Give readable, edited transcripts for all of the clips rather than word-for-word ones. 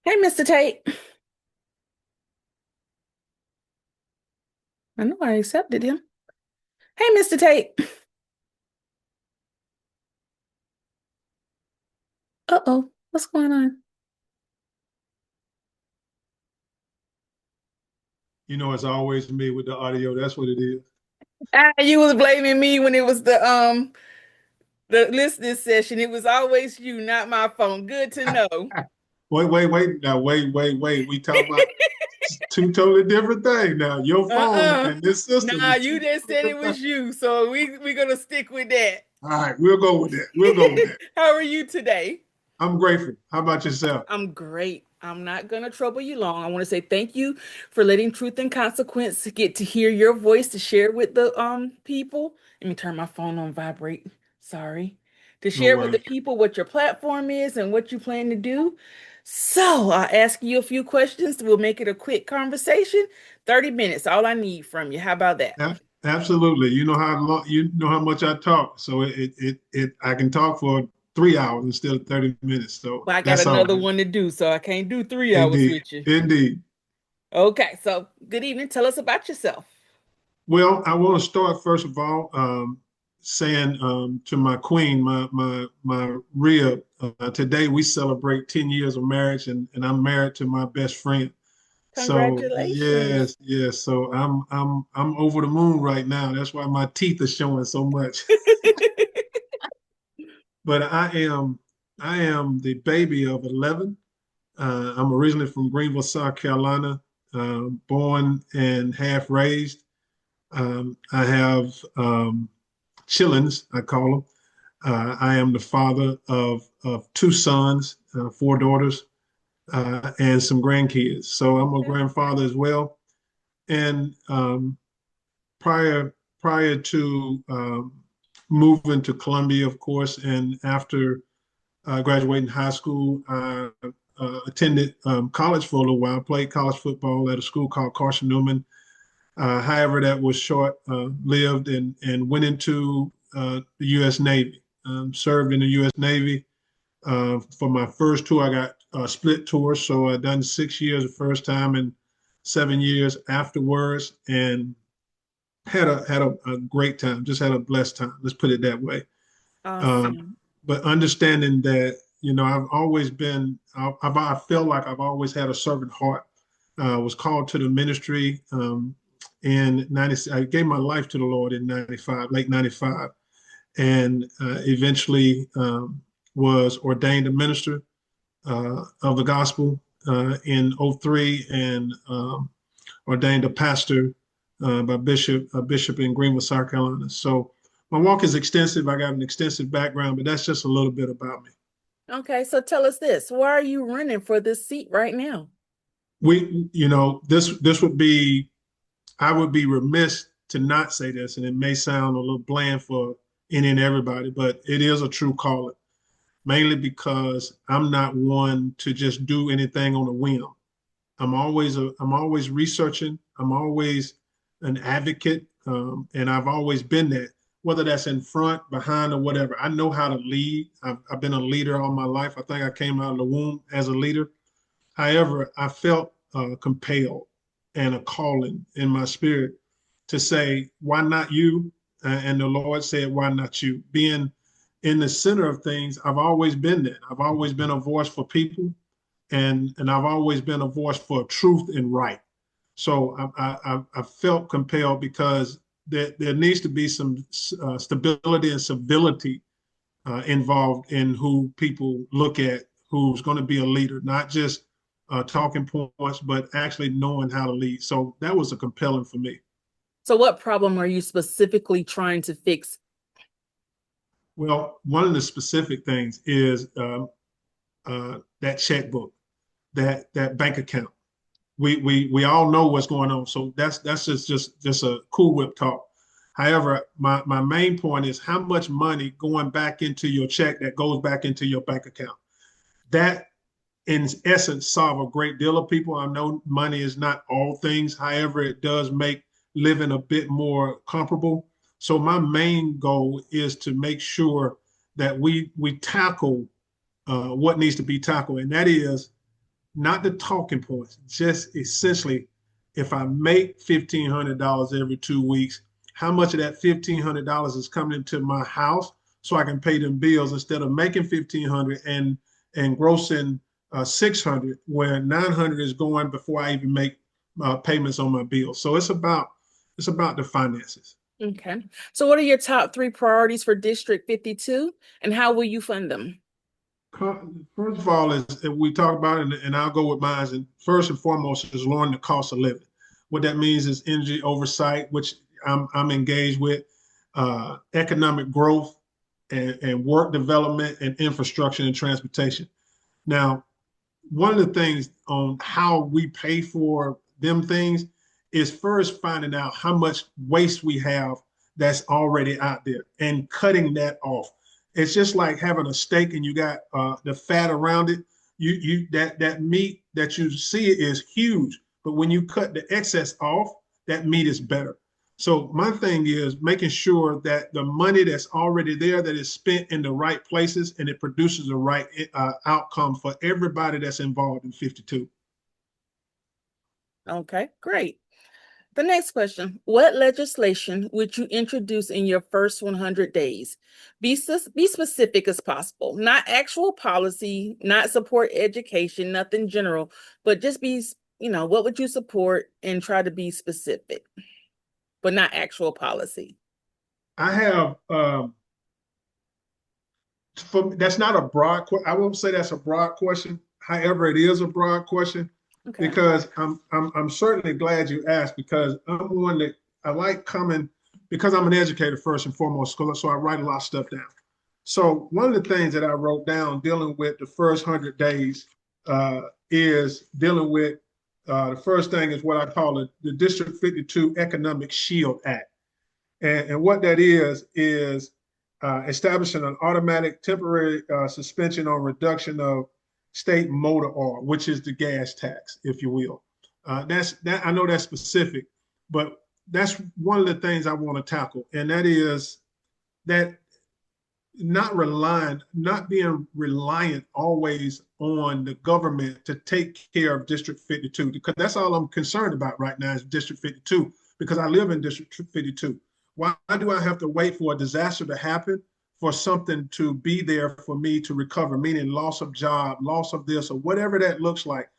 Hey, Mr. Tate. I know I accepted him. Hey, Mr. Tate. Uh-oh, what's going on? It's always me with the audio. That's what it is. Ah, you was blaming me when it was the listening session. It was always you, not my phone. Good to know. Wait, wait, wait. Now, wait. We talking about two totally different things. Now, your phone Uh-uh. and this system Nah, is two you just totally said it different things. was you, so we're gonna stick with that. All right, we'll go with that. We'll go with that. How are you today? I'm grateful. How about yourself? I'm great. I'm not gonna trouble you long. I want to say thank you for letting Truth and Consequence get to hear your voice to share with the people. Let me turn my phone on vibrate. Sorry. To No share with the worries. people what your platform is and what you plan to do. So I'll ask you a few questions. We'll make it a quick conversation. 30 minutes, all I need from you. How about that? Absolutely. You know how much I talk, so I can talk for 3 hours instead of 30 minutes. So Well, I got that's all another good. one to do, so I can't do 3 hours Indeed, with you. indeed. Okay, so good evening. Tell us about yourself. Well, I want to start first of all saying to my queen, my Rhea, today we celebrate 10 years of marriage, and I'm married to my best friend. So Congratulations. yes. So I'm over the moon right now. That's why my teeth are showing so much. But I am the baby of 11. I'm originally from Greenville, South Carolina, born and half raised. I have chillins, I call them. I am the father of two sons, four daughters, and some grandkids. So I'm a grandfather as well. And prior prior to moving to Columbia, of course, and after graduating high school, I attended college for a little while, played college football at a school called Carson Newman. However, that was short lived and went into the U.S. Navy. Served in the U.S. Navy. For my first tour, I got split tours, so I done 6 years the first time and 7 years afterwards, and had a great time. Just had a blessed time. Let's put it that way. Um, Awesome. but understanding that, I've always been, I feel like I've always had a servant heart. Was called to the ministry in 90. I gave my life to the Lord in 95, late 95, and eventually was ordained a minister of the gospel in '03 and ordained a pastor by a bishop in Greenville, South Carolina. So my walk is extensive. I got an extensive background, but that's just a little bit about me. Okay, so tell us this. Why are you running for this seat right now? This would be, I would be remiss to not say this, and it may sound a little bland for any and everybody, but it is a true calling, mainly because I'm not one to just do anything on a whim. I'm always researching. I'm always an advocate, and I've always been that. Whether that's in front, behind, or whatever, I know how to lead. I've been a leader all my life. I think I came out of the womb as a leader. However, I felt compelled and a calling in my spirit to say, "Why not you?" And the Lord said, "Why not you?" Being in the center of things, I've always been that. I've always been a voice for people, and I've always been a voice for truth and right. So I felt compelled because there needs to be some stability and civility involved in who people look at who's going to be a leader, not just talking points, but actually knowing how to lead. So that was a compelling for me. So what problem are you specifically trying to fix? Well, one of the specific things is that checkbook, that bank account. We all know what's going on. So that's just a cool whip talk. However, my main point is how much money going back into your check that goes back into your bank account. That in essence solve a great deal of people. I know money is not all things. However, it does make living a bit more comparable. So my main goal is to make sure that we tackle what needs to be tackled, and that is not the talking points, just essentially, if I make $1,500 every 2 weeks, how much of that $1,500 is coming into my house so I can pay them bills instead of making 1,500 and grossing 600, where 900 is going before I even make payments on my bills. So it's about the finances. Okay. So what are your top three priorities for District 52 and how will you fund them? First of all, is we talk about it, and I'll go with mine. And first and foremost is lowering the cost of living. What that means is energy oversight, which I'm engaged with, economic growth, and work development, and infrastructure and transportation. Now, one of the things on how we pay for them things is first finding out how much waste we have that's already out there and cutting that off. It's just like having a steak and you got the fat around it. That meat that you see is huge, but when you cut the excess off, that meat is better. So my thing is making sure that the money that's already there, that is spent in the right places, and it produces the right outcome for everybody that's involved in 52. Okay, great. The next question, what legislation would you introduce in your first 100 days? Be specific as possible, not actual policy, not support education, nothing general, but just what would you support and try to be specific, but not actual policy. I have that's not a broad. I won't say that's a broad question. However, it is a broad question Okay. because I'm certainly glad you asked, because I'm one that I like coming because I'm an educator first and foremost, so I write a lot of stuff down. So one of the things that I wrote down dealing with the first 100 days is dealing with the first thing is what I call the District 52 Economic Shield Act. And what that is establishing an automatic temporary suspension on reduction of state motor oil, which is the gas tax, if you will. I know that's specific, but that's one of the things I want to tackle, and that is that not being reliant always on the government to take care of District 52, because that's all I'm concerned about right now is District 52, because I live in District 52. Why do I have to wait for a disaster to happen for something to be there for me to recover, meaning loss of job, loss of this, or whatever that looks like,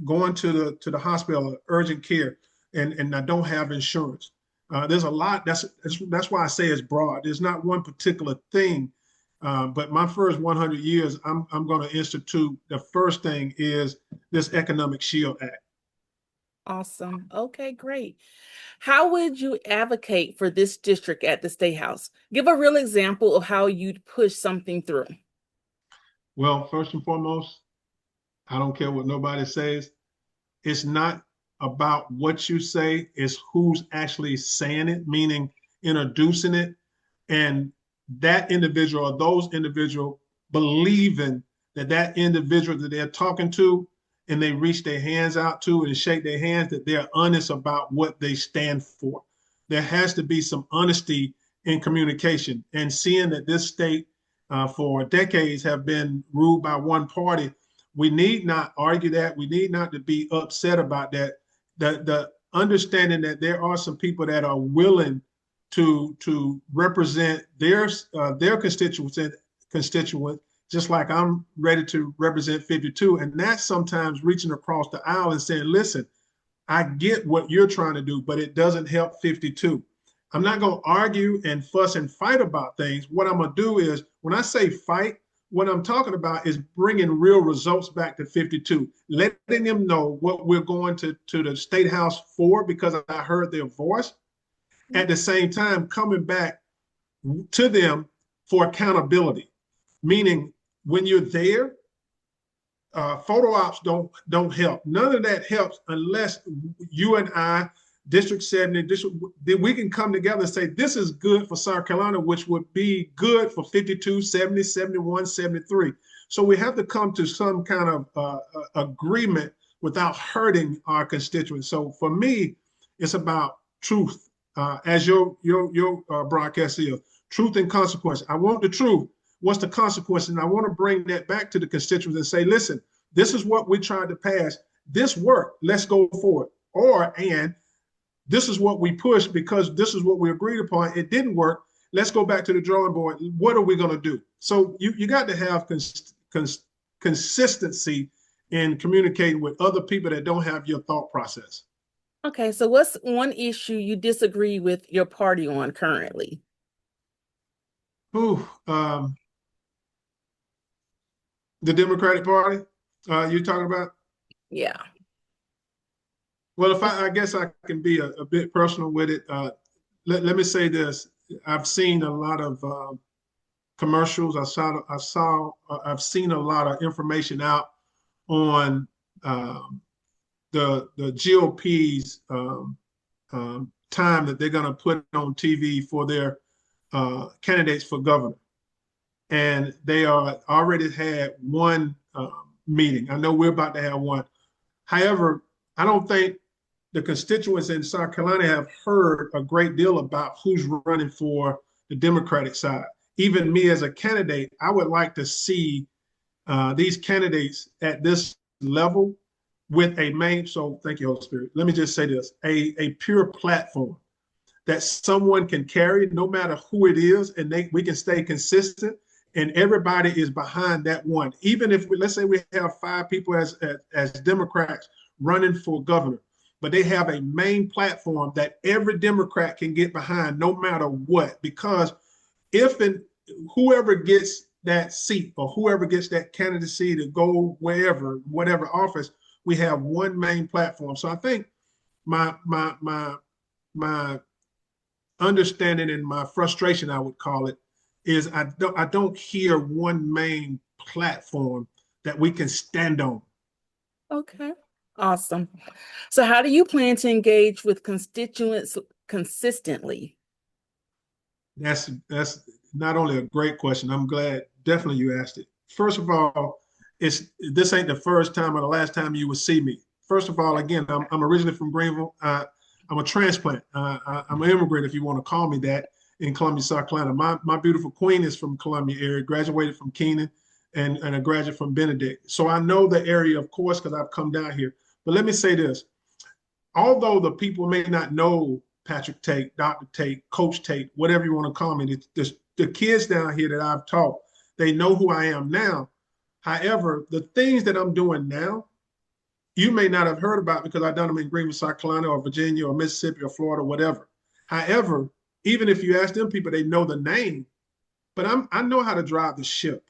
going to the hospital, urgent care, and I don't have insurance. There's a lot. That's why I say it's broad. There's not one particular thing. But my first 100 years, I'm going to institute. The first thing is this Economic Shield Act. Awesome. Okay, great. How would you advocate for this district at the State House? Give a real example of how you'd push something through. Well, first and foremost, I don't care what nobody says. It's not about what you say, it's who's actually saying it, meaning introducing it. And that individual or those individual believing that individual that they're talking to and they reach their hands out to and shake their hands, that they're honest about what they stand for. There has to be some honesty in communication, and seeing that this state for decades have been ruled by one party, we need not argue that. We need not to be upset about that. The understanding that there are some people that are willing to represent their constituents, just like I'm ready to represent 52. And that's sometimes reaching across the aisle and saying, listen, I get what you're trying to do, but it doesn't help 52. I'm not going to argue and fuss and fight about things. What I'm going to do is, when I say fight, what I'm talking about is bringing real results back to 52, letting them know what we're going to the State House for, because I heard their voice. At the same time, coming back to them for accountability, meaning when you're there, photo ops don't help. None of that helps unless you and I, District 70, we can come together and say, this is good for South Carolina, which would be good for 52, 70, 71, 73. So we have to come to some kind of agreement without hurting our constituents. So for me, it's about truth, as your broadcast is, truth and consequence. I want the truth. What's the consequence? And I want to bring that back to the constituents and say, listen, this is what we tried to pass. This worked. Let's go for it. And this is what we pushed because this is what we agreed upon. It didn't work. Let's go back to the drawing board. What are we going to do? So you got to have consistency in communicating with other people that don't have your thought process. Okay, so what's one issue you disagree with your party on currently? Ooh, the Democratic Party, you talking about? Yeah. Well, if I guess I can be a bit personal with it. Let me say this. I've seen a lot of commercials. I've seen a lot of information out on the GOP's time that they're going to put on TV for their candidates for governor. And they are already had one meeting. I know we're about to have one. However, I don't think the constituents in South Carolina have heard a great deal about who's running for the Democratic side. Even me as a candidate, I would like to see these candidates at this level with a main, so thank you, Holy Spirit. Let me just say this, a pure platform that someone can carry no matter who it is, and we can stay consistent and everybody is behind that one. Even if let's say we have 5 people as Democrats running for governor, but they have a main platform that every Democrat can get behind no matter what. Because if and whoever gets that seat or whoever gets that candidacy to go wherever, whatever office, we have one main platform. So I think my understanding and my frustration, I would call it, is I don't hear one main platform that we can stand on. Okay. Awesome. So how do you plan to engage with constituents consistently? That's not only a great question. I'm glad definitely you asked it. First of all, this ain't the first time or the last time you will see me. First of all, again, I'm originally from Greenville. I'm a transplant. I'm an immigrant, if you want to call me that, in Columbia, South Carolina. My beautiful queen is from Columbia area, graduated from Keenan, and a graduate from Benedict. So I know the area, of course, because I've come down here. But let me say this. Although the people may not know Patrick Tate, Dr. Tate, Coach Tate, whatever you want to call me, the kids down here that I've taught, they know who I am now. However, the things that I'm doing now, you may not have heard about because I've done them in Greenville, South Carolina, or Virginia, or Mississippi, or Florida, or whatever. However, even if you ask them people, they know the name, but I know how to drive the ship.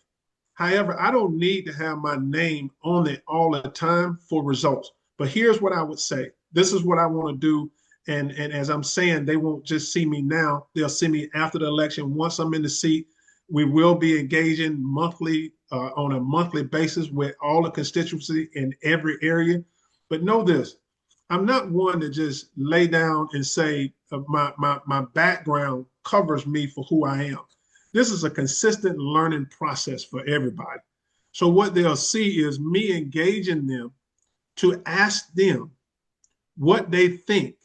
However, I don't need to have my name on it all the time for results. But here's what I would say. This is what I want to do. And as I'm saying, they won't just see me now. They'll see me after the election. Once I'm in the seat, we will be engaging monthly on a monthly basis with all the constituency in every area. But know this, I'm not one to just lay down and say my background covers me for who I am. This is a consistent learning process for everybody. So what they'll see is me engaging them to ask them what they think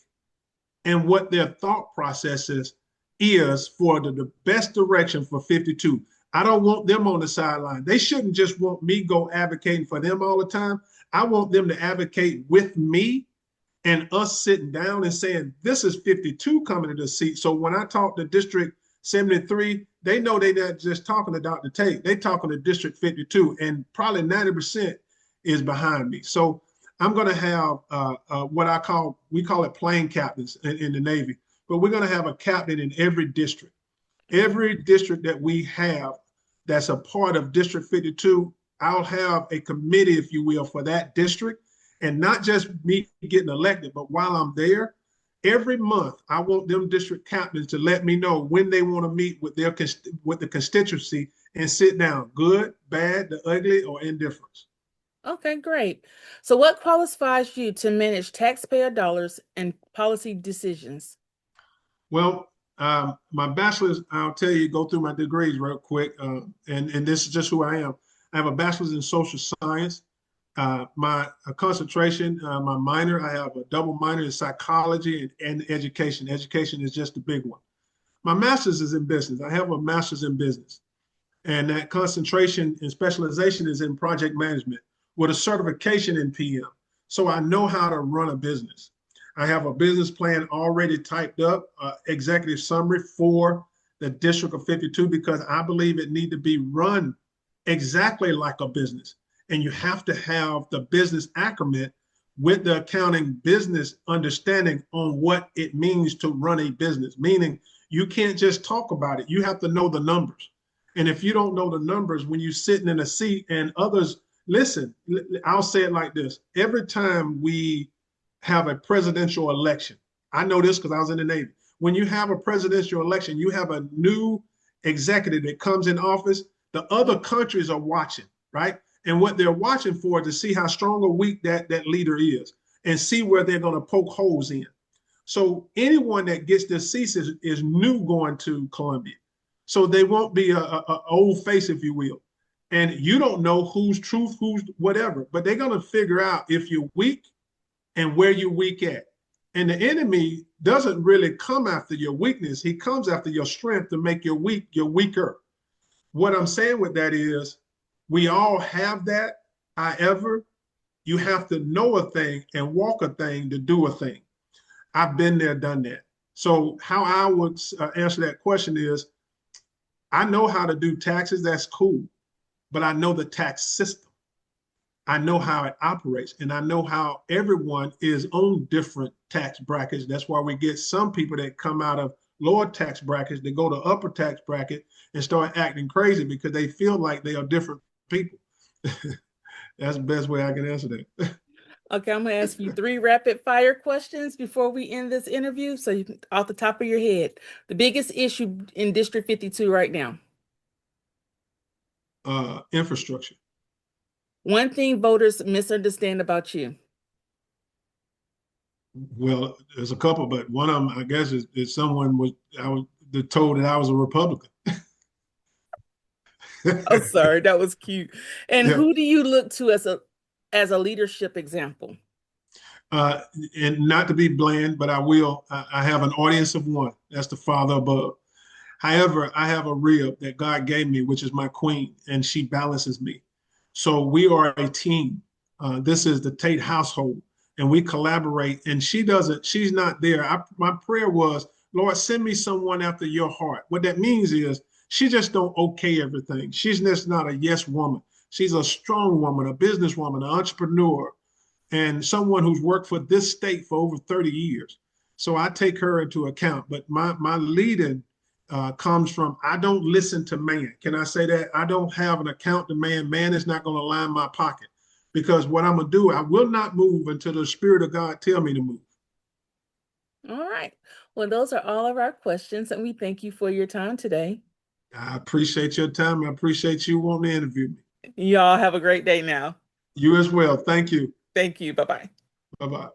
and what their thought processes is for the best direction for 52. I don't want them on the sideline. They shouldn't just want me go advocating for them all the time. I want them to advocate with me and us sitting down and saying, this is 52 coming to the seat. So when I talk to District 73, they know they're not just talking to Dr. Tate. They're talking to District 52, and probably 90% is behind me. So I'm going to have what we call it plane captains in the Navy, but we're going to have a captain in every district. Every district that we have that's a part of District 52, I'll have a committee, if you will, for that district. And not just me getting elected, but while I'm there, every month, I want them district captains to let me know when they want to meet with the constituency and sit down, good, bad, the ugly, or indifference. Okay, great. So what qualifies you to manage taxpayer dollars and policy decisions? Well, my bachelor's, I'll tell you, go through my degrees real quick, and this is just who I am. I have a bachelor's in social science. My concentration, my minor, I have a double minor in psychology and education. Education is just the big one. My master's is in business. I have a master's in business. And that concentration and specialization is in project management. with a certification in PM. So I know how to run a business. I have a business plan already typed up, executive summary for the District of 52, because I believe it need to be run exactly like a business. And you have to have the business acumen with the accounting business understanding on what it means to run a business, meaning you can't just talk about it. You have to know the numbers. And if you don't know the numbers when you're sitting in a seat and others listen, I'll say it like this. Every time we have a presidential election, I know this because I was in the Navy. When you have a presidential election, you have a new executive that comes in office. The other countries are watching, right? And what they're watching for is to see how strong or weak that leader is and see where they're going to poke holes in. So anyone that gets this cease is new going to Columbia. So they won't be a old face, if you will. And you don't know who's truth, who's whatever, but they're going to figure out if you're weak and where you're weak at. And the enemy doesn't really come after your weakness. He comes after your strength to make you weak, you're weaker. What I'm saying with that is we all have that. However, you have to know a thing and walk a thing to do a thing. I've been there, done that. So how I would answer that question is, I know how to do taxes. That's cool. But I know the tax system. I know how it operates, and I know how everyone is on different tax brackets. That's why we get some people that come out of lower tax brackets that go to upper tax bracket and start acting crazy because they feel like they are different people. That's the best way I can answer that. Okay, I'm going to ask you three rapid fire questions before we end this interview. So, off the top of your head, the biggest issue in District 52 right now. Infrastructure. One thing voters misunderstand about you. Well, there's a couple, but one of them, I guess, is someone I was told that I was a Republican. Oh, sorry, that was cute. And Yeah. who do you look to as a leadership example? Uh, and not to be bland, but I will. I have an audience of one. That's the Father above. However, I have a rib that God gave me, which is my queen, and she balances me. So we are a team. This is the Tate household, and we collaborate. And she doesn't, she's not there. My prayer was, Lord, send me someone after your heart. What that means is she just don't okay everything. She's just not a yes woman. She's a strong woman, a businesswoman, an entrepreneur, and someone who's worked for this state for over 30 years. So I take her into account. But my leading comes from, I don't listen to man. Can I say that? I don't have an account to man. Man is not going to line my pocket, because what I'm going to do, I will not move until the Spirit of God tell me to move. All right. Well, those are all of our questions, and we thank you for your time today. I appreciate your time. I appreciate you wanting to interview me. Y'all have a great day now. You as well. Thank you. Thank you. Bye bye. Bye bye.